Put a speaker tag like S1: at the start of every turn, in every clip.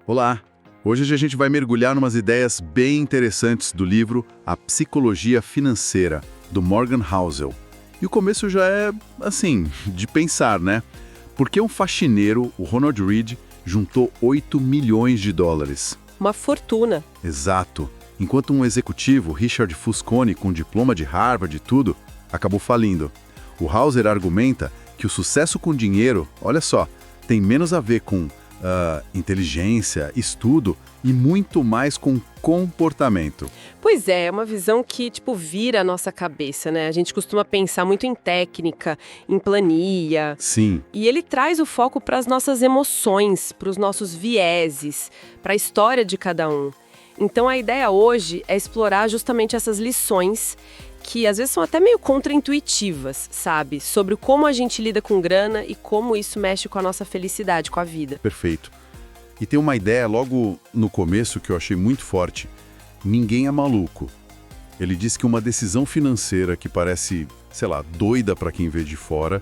S1: Olá! Hoje a gente vai mergulhar numas ideias bem interessantes do livro A Psicologia Financeira, do Morgan Housel. E o começo já é, assim, de pensar, né? Por que um faxineiro, o Ronald Read, juntou 8 milhões de dólares?
S2: Uma fortuna.
S1: Exato. Enquanto um executivo, Richard Fusconi, com diploma de Harvard e tudo, acabou falindo. O Hauser argumenta que o sucesso com dinheiro, olha só, tem menos a ver com inteligência, estudo e muito mais com comportamento.
S2: Pois é uma visão que, vira a nossa cabeça, né? A gente costuma pensar muito em técnica, em planilha.
S1: Sim.
S2: E ele traz o foco para as nossas emoções, para os nossos vieses, para a história de cada um. Então a ideia hoje é explorar justamente essas lições que às vezes são até meio contraintuitivas, sabe? Sobre como a gente lida com grana e como isso mexe com a nossa felicidade, com a vida.
S1: Perfeito. E tem uma ideia logo no começo que eu achei muito forte. Ninguém é maluco. Ele diz que uma decisão financeira que parece, doida para quem vê de fora,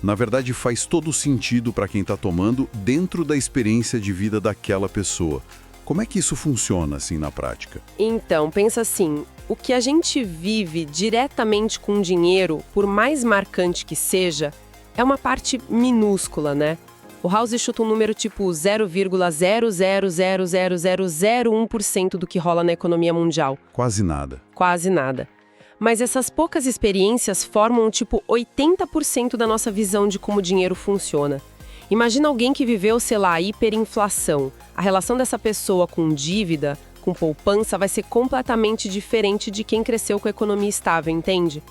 S1: na verdade faz todo sentido para quem está tomando dentro da experiência de vida daquela pessoa. Como é que isso funciona, assim, na prática?
S2: Então, pensa assim, o que a gente vive diretamente com dinheiro, por mais marcante que seja, é uma parte minúscula, né? O House chuta um número tipo 0,0000001% do que rola na economia mundial.
S1: Quase nada.
S2: Quase nada. Mas essas poucas experiências formam 80% da nossa visão de como o dinheiro funciona. Imagina alguém que viveu, a hiperinflação. A relação dessa pessoa com dívida, com poupança, vai ser completamente diferente de quem cresceu com a economia estável, entende?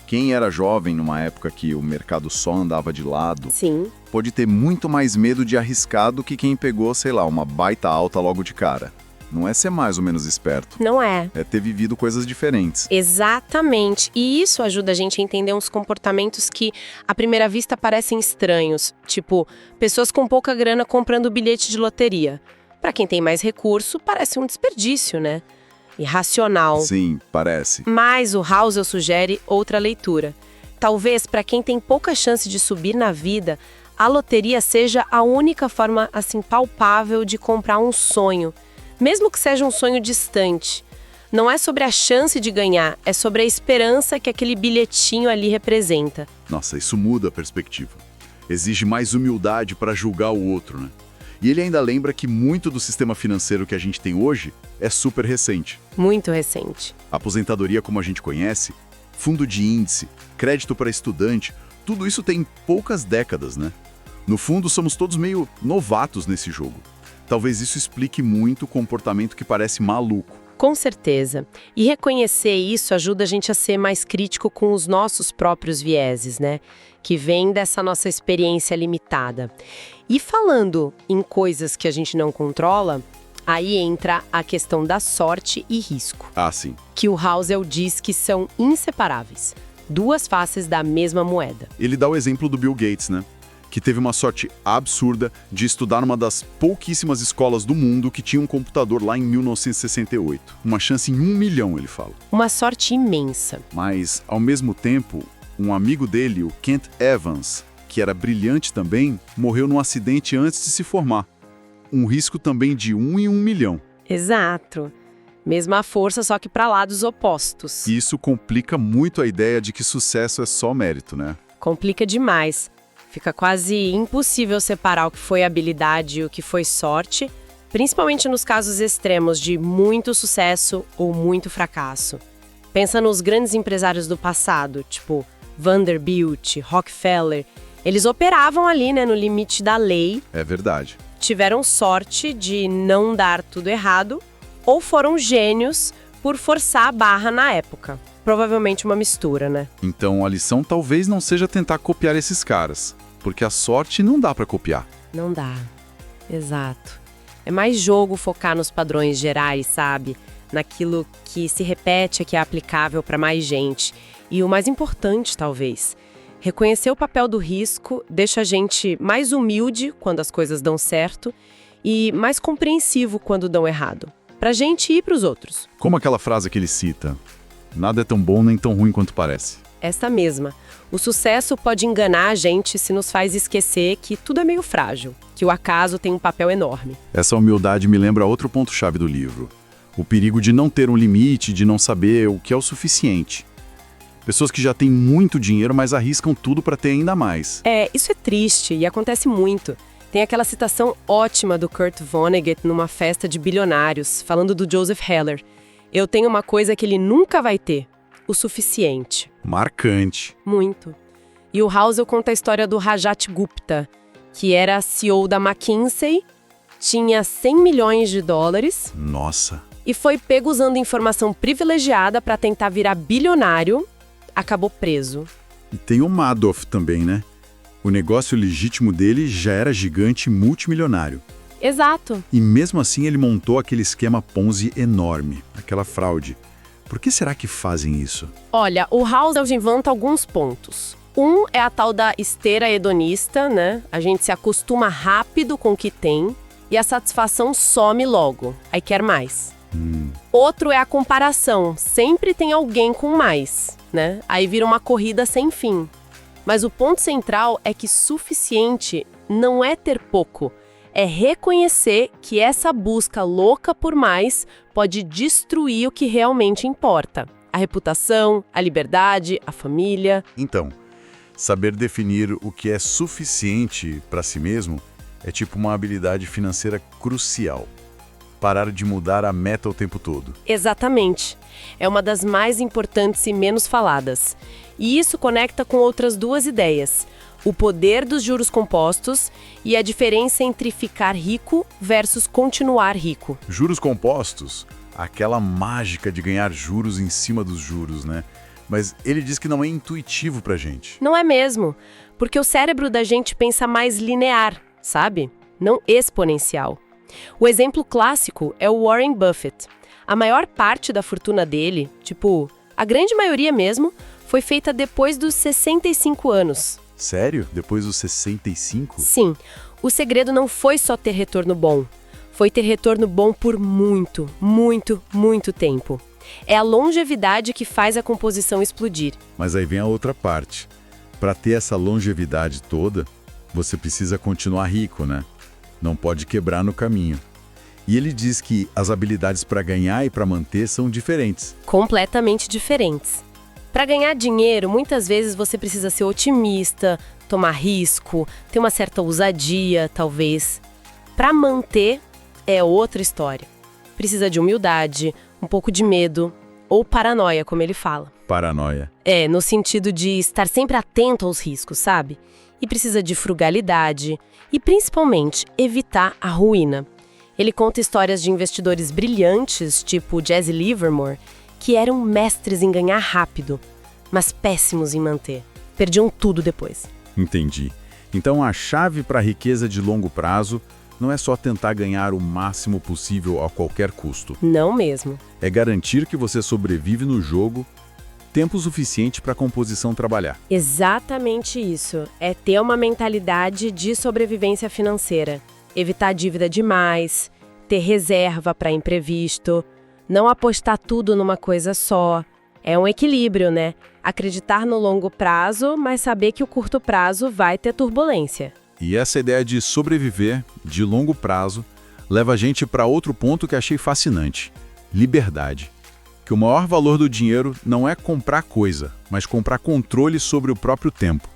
S3: Quem era jovem numa época que o mercado só andava de lado,
S2: Sim.
S3: pode ter muito mais medo de arriscar do que quem pegou, uma baita alta logo de cara. Não é ser mais ou menos esperto.
S2: Não é.
S3: É ter vivido coisas diferentes.
S2: Exatamente. E isso ajuda a gente a entender uns comportamentos que, à primeira vista, parecem estranhos. Tipo, pessoas com pouca grana comprando bilhete de loteria. Para quem tem mais recurso, parece um desperdício, né? Irracional.
S3: Sim, parece.
S2: Mas o Housel sugere outra leitura. Talvez, para quem tem pouca chance de subir na vida, a loteria seja a única forma, palpável de comprar um sonho. Mesmo que seja um sonho distante. Não é sobre a chance de ganhar, é sobre a esperança que aquele bilhetinho ali representa.
S1: Nossa, isso muda a perspectiva. Exige mais humildade para julgar o outro, né? E ele ainda lembra que muito do sistema financeiro que a gente tem hoje é super recente.
S2: Muito recente.
S1: A aposentadoria como a gente conhece, fundo de índice, crédito para estudante, tudo isso tem poucas décadas, né? No fundo, somos todos meio novatos nesse jogo. Talvez isso explique muito o comportamento que parece maluco.
S2: Com certeza. E reconhecer isso ajuda a gente a ser mais crítico com os nossos próprios vieses, né? Que vem dessa nossa experiência limitada. E falando em coisas que a gente não controla, aí entra a questão da sorte e risco.
S1: Ah, sim.
S2: Que o Housel diz que são inseparáveis. Duas faces da mesma moeda.
S1: Ele dá o exemplo do Bill Gates, né? Que teve uma sorte absurda de estudar numa das pouquíssimas escolas do mundo que tinha um computador lá em 1968. Uma chance em 1 milhão, ele fala.
S2: Uma sorte imensa.
S1: Mas, ao mesmo tempo, um amigo dele, o Kent Evans, que era brilhante também, morreu num acidente antes de se formar. Um risco também de 1 em 1 milhão.
S2: Exato. Mesma força, só que para lados opostos.
S1: E isso complica muito a ideia de que sucesso é só mérito, né?
S2: Complica demais. Fica quase impossível separar o que foi habilidade e o que foi sorte, principalmente nos casos extremos de muito sucesso ou muito fracasso. Pensa nos grandes empresários do passado, tipo Vanderbilt, Rockefeller. Eles operavam ali, no limite da lei.
S1: É verdade.
S2: Tiveram sorte de não dar tudo errado ou foram gênios por forçar a barra na época. Provavelmente uma mistura, né?
S1: Então a lição talvez não seja tentar copiar esses caras, porque a sorte não dá pra copiar.
S2: Não dá. Exato. É mais jogo focar nos padrões gerais, sabe? Naquilo que se repete, que é aplicável para mais gente. E o mais importante, talvez, reconhecer o papel do risco deixa a gente mais humilde quando as coisas dão certo e mais compreensivo quando dão errado. Pra gente e pros outros.
S1: Como aquela frase que ele cita: nada é tão bom nem tão ruim quanto parece.
S2: Essa mesma. O sucesso pode enganar a gente se nos faz esquecer que tudo é meio frágil, que que o acaso tem um papel enorme.
S1: Essa humildade me lembra outro ponto-chave do livro. O perigo de não ter um limite, de não saber o que é o suficiente. Pessoas que já têm muito dinheiro, mas arriscam tudo para ter ainda mais.
S2: Isso é triste e acontece muito. Tem aquela citação ótima do Kurt Vonnegut numa festa de bilionários, falando do Joseph Heller. Eu tenho uma coisa que ele nunca vai ter, o suficiente.
S1: Marcante.
S2: Muito. E o Housel conta a história do Rajat Gupta, que era CEO da McKinsey, tinha 100 milhões de dólares.
S1: Nossa.
S2: E foi pego usando informação privilegiada para tentar virar bilionário, acabou preso.
S1: E tem o Madoff também, né? O negócio legítimo dele já era gigante multimilionário.
S2: Exato.
S1: E mesmo assim ele montou aquele esquema Ponzi enorme, aquela fraude. Por que será que fazem isso?
S2: Olha, o Housel levanta alguns pontos. Um é a tal da esteira hedonista, né? A gente se acostuma rápido com o que tem e a satisfação some logo, aí quer mais. Outro é a comparação, sempre tem alguém com mais, né? Aí vira uma corrida sem fim. Mas o ponto central é que suficiente não é ter pouco, é reconhecer que essa busca louca por mais pode destruir o que realmente importa. A reputação, a liberdade, a família.
S1: Então, saber definir o que é suficiente para si mesmo é tipo uma habilidade financeira crucial. Parar de mudar a meta o tempo todo.
S2: Exatamente. É uma das mais importantes e menos faladas. E isso conecta com outras duas ideias. O poder dos juros compostos e a diferença entre ficar rico versus continuar rico.
S1: Juros compostos, aquela mágica de ganhar juros em cima dos juros, né? Mas ele diz que não é intuitivo pra gente.
S2: Não é mesmo, porque o cérebro da gente pensa mais linear, sabe? Não exponencial. O exemplo clássico é o Warren Buffett. A maior parte da fortuna dele, a grande maioria mesmo, foi feita depois dos 65 anos.
S1: Sério? Depois dos 65?
S2: Sim. O segredo não foi só ter retorno bom. Foi ter retorno bom por muito, muito, muito tempo. É a longevidade que faz a composição explodir.
S1: Mas aí vem a outra parte. Para ter essa longevidade toda, você precisa continuar rico, né? Não pode quebrar no caminho. E ele diz que as habilidades para ganhar e para manter são diferentes.
S2: Completamente diferentes. Para ganhar dinheiro, muitas vezes você precisa ser otimista, tomar risco, ter uma certa ousadia, talvez. Para manter, é outra história. Precisa de humildade, um pouco de medo, ou paranoia, como ele fala.
S1: Paranoia.
S2: No sentido de estar sempre atento aos riscos, sabe? E precisa de frugalidade e, principalmente, evitar a ruína. Ele conta histórias de investidores brilhantes, tipo Jesse Livermore, que eram mestres em ganhar rápido, mas péssimos em manter. Perdiam tudo depois.
S1: Entendi. Então a chave para a riqueza de longo prazo não é só tentar ganhar o máximo possível a qualquer custo.
S2: Não mesmo.
S1: É garantir que você sobrevive no jogo tempo suficiente para a composição trabalhar.
S2: Exatamente isso. É ter uma mentalidade de sobrevivência financeira. Evitar dívida demais, ter reserva para imprevisto, não apostar tudo numa coisa só. É um equilíbrio, né? Acreditar no longo prazo, mas saber que o curto prazo vai ter turbulência.
S1: E essa ideia de sobreviver, de longo prazo, leva a gente para outro ponto que achei fascinante: liberdade. Que o maior valor do dinheiro não é comprar coisa, mas comprar controle sobre o próprio tempo.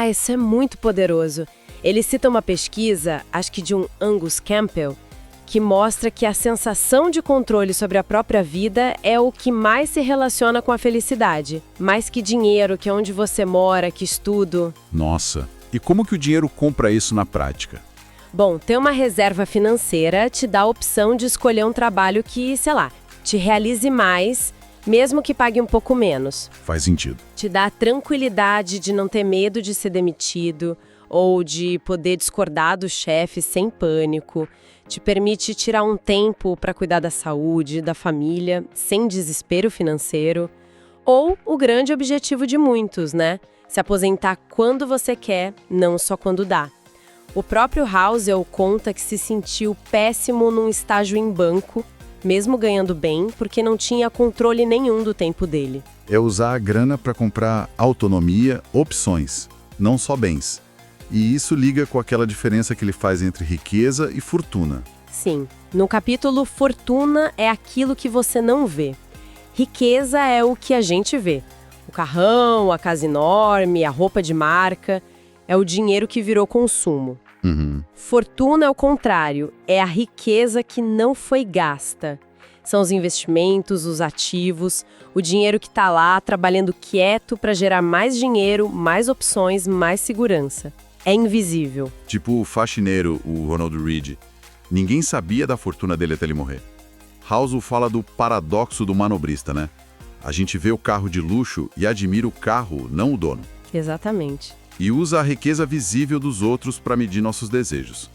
S2: Isso é muito poderoso. Ele cita uma pesquisa, acho que de um Angus Campbell, que mostra que a sensação de controle sobre a própria vida é o que mais se relaciona com a felicidade. Mais que dinheiro, que é onde você mora, que estudo.
S1: Nossa, e como que o dinheiro compra isso na prática?
S2: Bom, ter uma reserva financeira te dá a opção de escolher um trabalho que, te realize mais, mesmo que pague um pouco menos.
S1: Faz sentido.
S2: Te dá a tranquilidade de não ter medo de ser demitido ou de poder discordar do chefe sem pânico. Te permite tirar um tempo para cuidar da saúde, da família, sem desespero financeiro. Ou o grande objetivo de muitos, né? Se aposentar quando você quer, não só quando dá. O próprio Housel conta que se sentiu péssimo num estágio em banco, mesmo ganhando bem, porque não tinha controle nenhum do tempo dele.
S1: É usar a grana para comprar autonomia, opções, não só bens. E isso liga com aquela diferença que ele faz entre riqueza e fortuna.
S2: Sim, no capítulo Fortuna é aquilo que você não vê. Riqueza é o que a gente vê. O carrão, a casa enorme, a roupa de marca, é o dinheiro que virou consumo. Fortuna é o contrário, é a riqueza que não foi gasta. São os investimentos, os ativos, o dinheiro que está lá trabalhando quieto para gerar mais dinheiro, mais opções, mais segurança. É invisível.
S1: Tipo o faxineiro, o Ronald Reed. Ninguém sabia da fortuna dele até ele morrer. Housel fala do paradoxo do manobrista, né? A gente vê o carro de luxo e admira o carro, não o dono.
S2: Exatamente.
S1: E usa a riqueza visível dos outros para medir nossos desejos.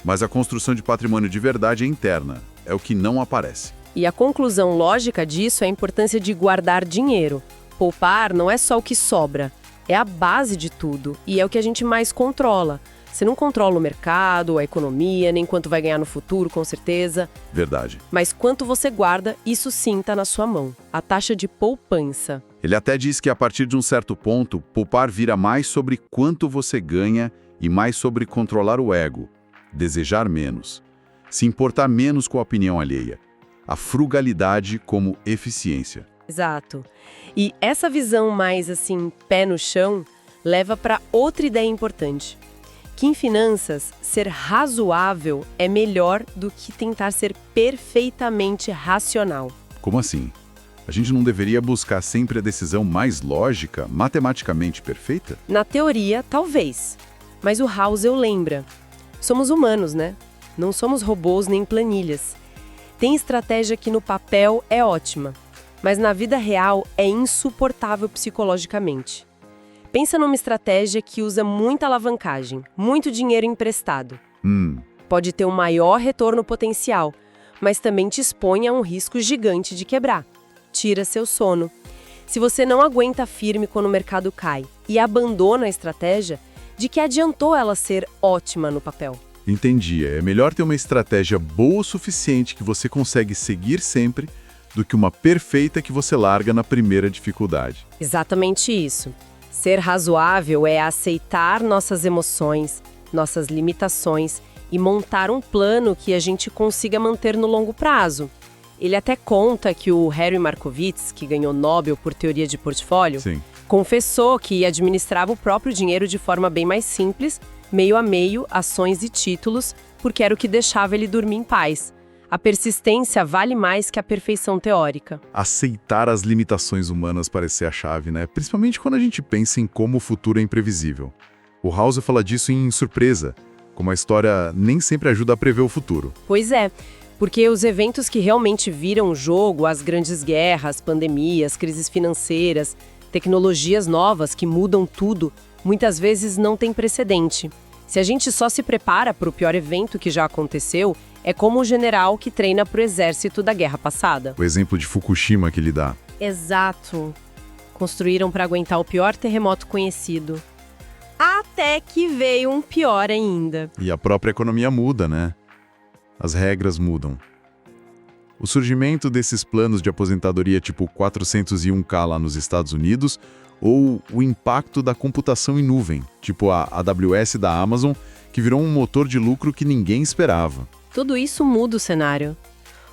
S1: Mas a construção de patrimônio de verdade é interna, é o que não aparece.
S2: E a conclusão lógica disso é a importância de guardar dinheiro. Poupar não é só o que sobra, é a base de tudo e é o que a gente mais controla. Você não controla o mercado, a economia, nem quanto vai ganhar no futuro, com certeza.
S1: Verdade.
S2: Mas quanto você guarda, isso sim está na sua mão. A taxa de poupança.
S1: Ele até diz que a partir de um certo ponto, poupar vira mais sobre quanto você ganha e mais sobre controlar o ego, desejar menos, se importar menos com a opinião alheia. A frugalidade como eficiência.
S2: Exato. E essa visão mais, assim, pé no chão, leva para outra ideia importante. Que em finanças, ser razoável é melhor do que tentar ser perfeitamente racional.
S1: Como assim? A gente não deveria buscar sempre a decisão mais lógica, matematicamente perfeita?
S2: Na teoria, talvez. Mas o Housel lembra. Somos humanos, né? Não somos robôs nem planilhas. Tem estratégia que no papel é ótima, mas na vida real é insuportável psicologicamente. Pensa numa estratégia que usa muita alavancagem, muito dinheiro emprestado. Pode ter um maior retorno potencial, mas também te expõe a um risco gigante de quebrar. Tira seu sono. Se você não aguenta firme quando o mercado cai e abandona a estratégia, de que adiantou ela ser ótima no papel?
S1: Entendi. É melhor ter uma estratégia boa o suficiente que você consegue seguir sempre do que uma perfeita que você larga na primeira dificuldade.
S2: Exatamente isso. Ser razoável é aceitar nossas emoções, nossas limitações e montar um plano que a gente consiga manter no longo prazo. Ele até conta que o Harry Markowitz, que ganhou Nobel por teoria de portfólio,
S1: Sim.
S2: confessou que administrava o próprio dinheiro de forma bem mais simples, meio a meio, ações e títulos, porque era o que deixava ele dormir em paz. A persistência vale mais que a perfeição teórica.
S1: Aceitar as limitações humanas parece ser a chave, né? Principalmente quando a gente pensa em como o futuro é imprevisível. O Housel fala disso em Surpresa, como a história nem sempre ajuda a prever o futuro.
S2: Pois é, porque os eventos que realmente viram o jogo, as grandes guerras, pandemias, crises financeiras, tecnologias novas que mudam tudo, muitas vezes não têm precedente. Se a gente só se prepara para o pior evento que já aconteceu, é como o general que treina para o exército da guerra passada.
S1: O exemplo de Fukushima que ele dá.
S2: Exato. Construíram para aguentar o pior terremoto conhecido. Até que veio um pior ainda.
S1: E a própria economia muda, né? As regras mudam. O surgimento desses planos de aposentadoria tipo 401k lá nos Estados Unidos, ou o impacto da computação em nuvem, tipo a AWS da Amazon, que virou um motor de lucro que ninguém esperava.
S2: Tudo isso muda o cenário.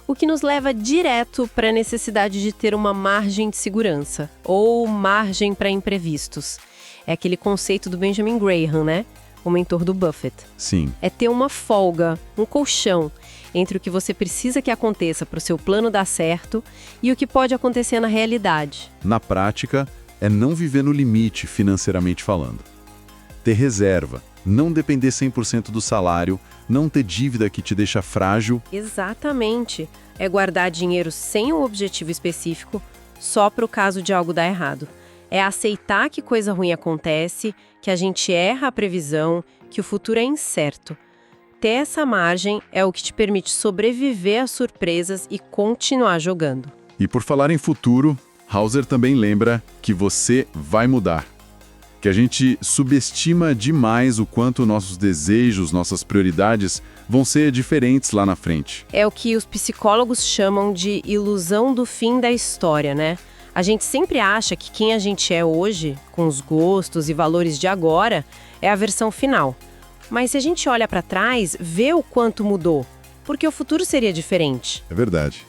S2: O que nos leva direto para a necessidade de ter uma margem de segurança, ou margem para imprevistos. É aquele conceito do Benjamin Graham, né? O mentor do Buffett.
S1: Sim.
S2: É ter uma folga, um colchão, entre o que você precisa que aconteça para o seu plano dar certo e o que pode acontecer na realidade.
S1: Na prática, é não viver no limite financeiramente falando. Ter reserva, não depender 100% do salário, não ter dívida que te deixa frágil.
S2: Exatamente. É guardar dinheiro sem um objetivo específico, só para o caso de algo dar errado. É aceitar que coisa ruim acontece, que a gente erra a previsão, que o futuro é incerto. Ter essa margem é o que te permite sobreviver às surpresas e continuar jogando.
S1: E por falar em futuro, Hauser também lembra que você vai mudar. Que a gente subestima demais o quanto nossos desejos, nossas prioridades vão ser diferentes lá na frente.
S2: É o que os psicólogos chamam de ilusão do fim da história, né? A gente sempre acha que quem a gente é hoje, com os gostos e valores de agora, é a versão final. Mas se a gente olha para trás, vê o quanto mudou, porque o futuro seria diferente.
S1: É verdade.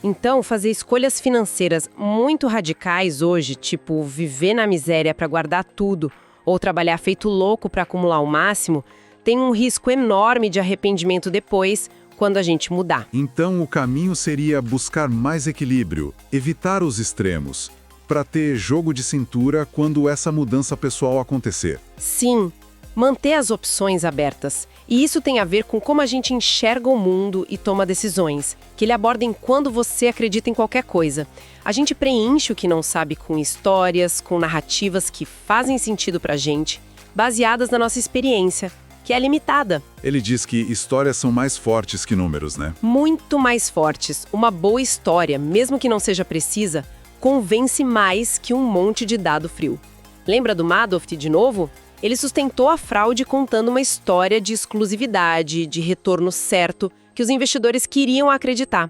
S2: Então, fazer escolhas financeiras muito radicais hoje, tipo viver na miséria para guardar tudo ou trabalhar feito louco para acumular o máximo, tem um risco enorme de arrependimento depois, quando a gente mudar.
S1: Então, o caminho seria buscar mais equilíbrio, evitar os extremos, para ter jogo de cintura quando essa mudança pessoal acontecer.
S2: Sim, manter as opções abertas. E isso tem a ver com como a gente enxerga o mundo e toma decisões, que ele aborda enquanto você acredita em qualquer coisa. A gente preenche o que não sabe com histórias, com narrativas que fazem sentido pra gente, baseadas na nossa experiência, que é limitada.
S1: Ele diz que histórias são mais fortes que números, né?
S2: Muito mais fortes. Uma boa história, mesmo que não seja precisa, convence mais que um monte de dado frio. Lembra do Madoff de novo? Ele sustentou a fraude contando uma história de exclusividade, de retorno certo, que os investidores queriam acreditar.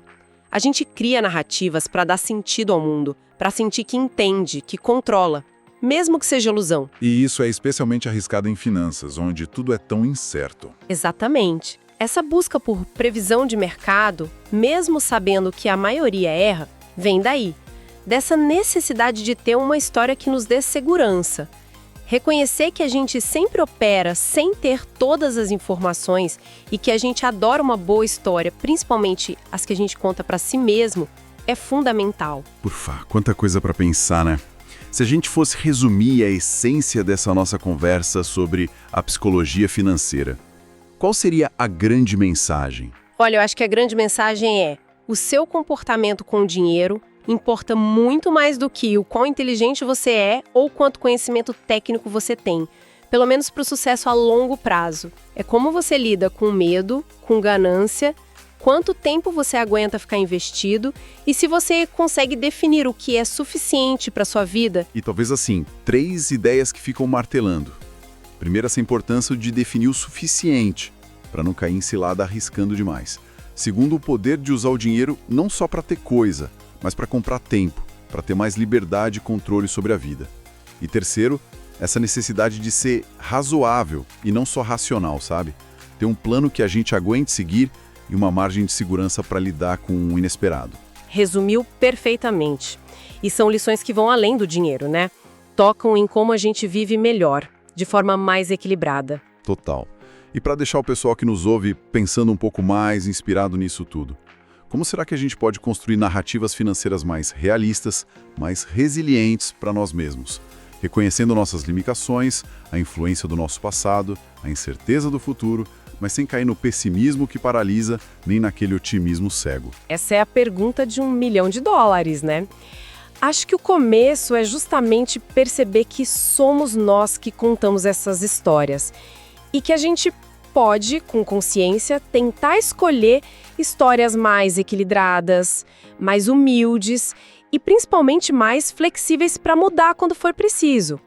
S2: A gente cria narrativas para dar sentido ao mundo, para sentir que entende, que controla, mesmo que seja ilusão.
S1: E isso é especialmente arriscado em finanças, onde tudo é tão incerto.
S2: Exatamente. Essa busca por previsão de mercado, mesmo sabendo que a maioria erra, vem daí. Dessa necessidade de ter uma história que nos dê segurança. Reconhecer que a gente sempre opera sem ter todas as informações e que a gente adora uma boa história, principalmente as que a gente conta para si mesmo, é fundamental.
S1: Ufa, quanta coisa para pensar, né? Se a gente fosse resumir a essência dessa nossa conversa sobre a psicologia financeira, qual seria a grande mensagem?
S2: Olha, eu acho que a grande mensagem é: o seu comportamento com o dinheiro importa muito mais do que o quão inteligente você é ou quanto conhecimento técnico você tem, pelo menos para o sucesso a longo prazo. É como você lida com medo, com ganância, quanto tempo você aguenta ficar investido e se você consegue definir o que é suficiente para sua vida.
S1: E talvez assim, 3 ideias que ficam martelando. Primeiro, essa importância de definir o suficiente, para não cair em cilada arriscando demais. Segundo, o poder de usar o dinheiro não só para ter coisa, mas para comprar tempo, para ter mais liberdade e controle sobre a vida. E terceiro, essa necessidade de ser razoável e não só racional, sabe? Ter um plano que a gente aguente seguir e uma margem de segurança para lidar com o inesperado.
S2: Resumiu perfeitamente. E são lições que vão além do dinheiro, né? Tocam em como a gente vive melhor, de forma mais equilibrada.
S1: Total. E para deixar o pessoal que nos ouve pensando um pouco mais, inspirado nisso tudo, como será que a gente pode construir narrativas financeiras mais realistas, mais resilientes para nós mesmos? Reconhecendo nossas limitações, a influência do nosso passado, a incerteza do futuro, mas sem cair no pessimismo que paralisa, nem naquele otimismo cego.
S2: Essa é a pergunta de $1 milhão, né? Acho que o começo é justamente perceber que somos nós que contamos essas histórias e que a gente pode, com consciência, tentar escolher histórias mais equilibradas, mais humildes e principalmente mais flexíveis para mudar quando for preciso.